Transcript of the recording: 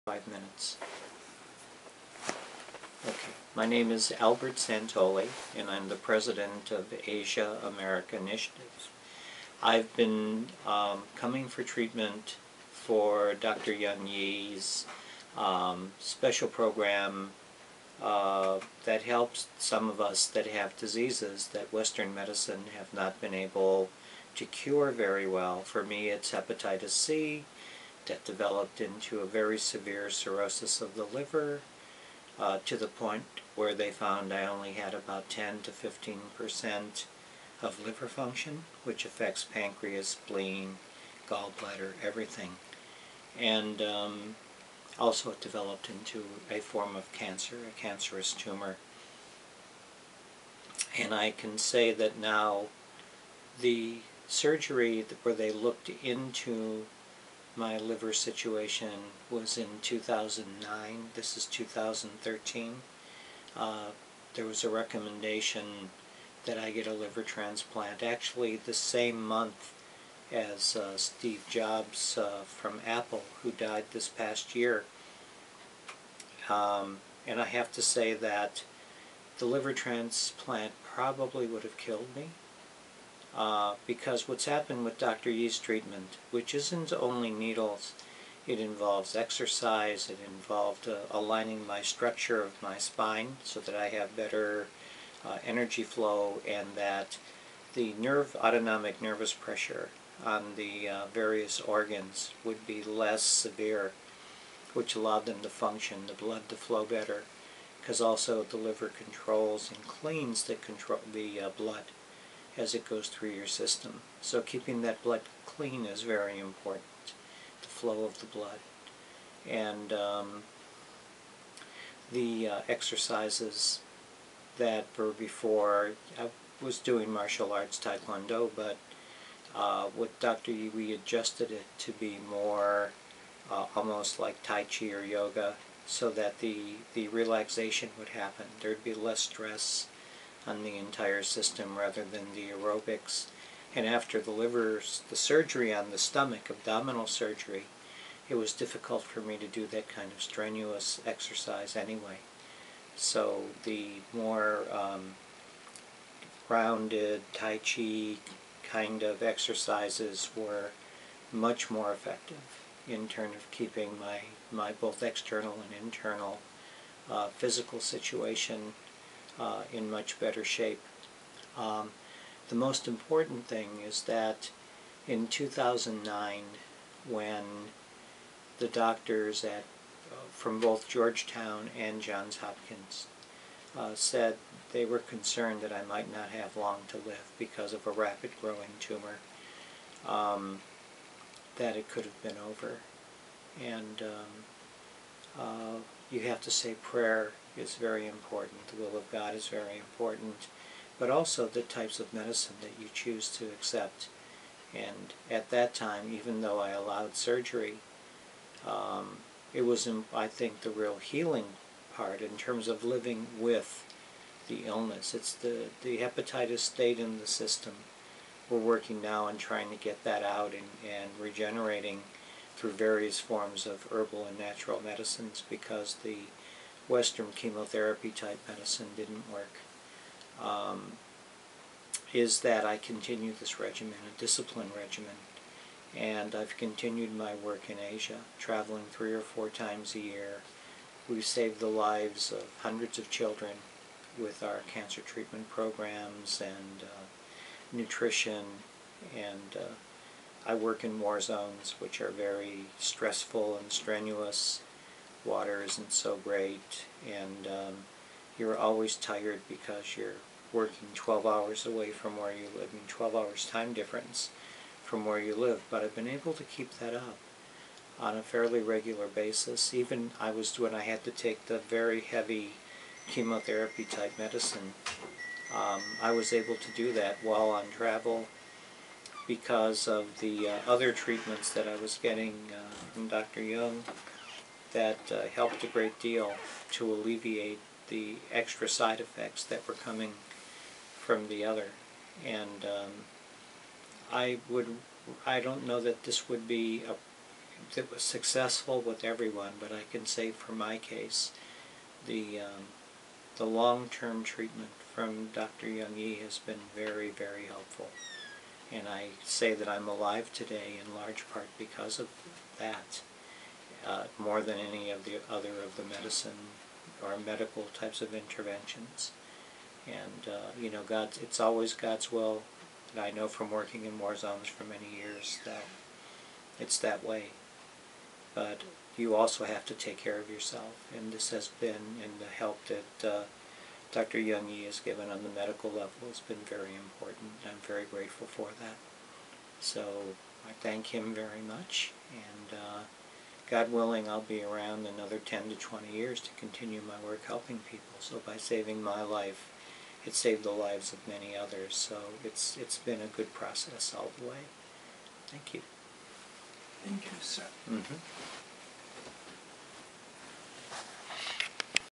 5 minutes. Okay, my name is Albert Santoli, and I'm the president of Asia America Initiative. I've been coming for treatment for Dr. Yun Yi's special program that helps some of us that have diseases that Western medicine have not been able to cure very well. For me, it's hepatitis C that developed into a very severe cirrhosis of the liver, to the point where they found I only had about 10 to 15% of liver function, which affects pancreas, spleen, gallbladder, everything. And also it developed into a form of cancer, a cancerous tumor. And I can say that now the surgery where they looked into my liver situation was in 2009. This is 2013. There was a recommendation that I get a liver transplant, actually the same month as Steve Jobs from Apple, who died this past year. And I have to say that the liver transplant probably would have killed me. Because what's happened with Dr. Yi's treatment, which isn't only needles, it involves exercise, it involved aligning my structure of my spine so that I have better energy flow, and that the autonomic nervous pressure on the various organs would be less severe, which allowed them to function, the blood to flow better, because also the liver controls and cleans the blood as it goes through your system. So keeping that blood clean is very important, the flow of the blood. And the exercises that were before, I was doing martial arts, taekwondo, but with Dr. Yi we adjusted it to be more almost like tai chi or yoga, so that the relaxation would happen. There'd be less stress on the entire system rather than the aerobics. And after the surgery on the stomach, abdominal surgery, it was difficult for me to do that kind of strenuous exercise anyway. So the more grounded tai chi kind of exercises were much more effective in terms of keeping my both external and internal physical situation in much better shape. The most important thing is that in 2009, when the doctors from both Georgetown and Johns Hopkins said they were concerned that I might not have long to live because of a rapid growing tumor, that it could have been over. And you have to say prayer is very important, the will of God is very important, but also the types of medicine that you choose to accept. And at that time, even though I allowed surgery, it was, I think, the real healing part in terms of living with the illness. It's the hepatitis stayed in the system. We're working now on trying to get that out and regenerating through various forms of herbal and natural medicines, because the Western chemotherapy type medicine didn't work. Is that I continue this regimen, a discipline regimen, and I've continued my work in Asia, traveling 3 or 4 times a year. We've saved the lives of hundreds of children with our cancer treatment programs and nutrition, and I work in war zones, which are very stressful and strenuous. Water isn't so great, and you're always tired because you're working 12 hours away from where you live, 12 hours time difference from where you live. But I've been able to keep that up on a fairly regular basis. Even when I had to take the very heavy chemotherapy type medicine, I was able to do that while on travel because of the other treatments that I was getting from Dr. Young that helped a great deal to alleviate the extra side effects that were coming from the other. And I don't know that this would be that was successful with everyone, but I can say for my case, the long-term treatment from Dr. Young-Yi has been very, very helpful. And I say that I'm alive today in large part because of that, more than any of the other of the medicine or medical types of interventions. And you know, it's always God's will, and I know from working in war zones for many years that it's that way. But you also have to take care of yourself, and this has been, and the help that Dr. Young-Yi has given on the medical level has been very important. I'm very grateful for that. So I thank him very much, and God willing, I'll be around another 10 to 20 years to continue my work helping people. So by saving my life, it saved the lives of many others. So it's been a good process all the way. Thank you. Thank you, sir. Mm-hmm.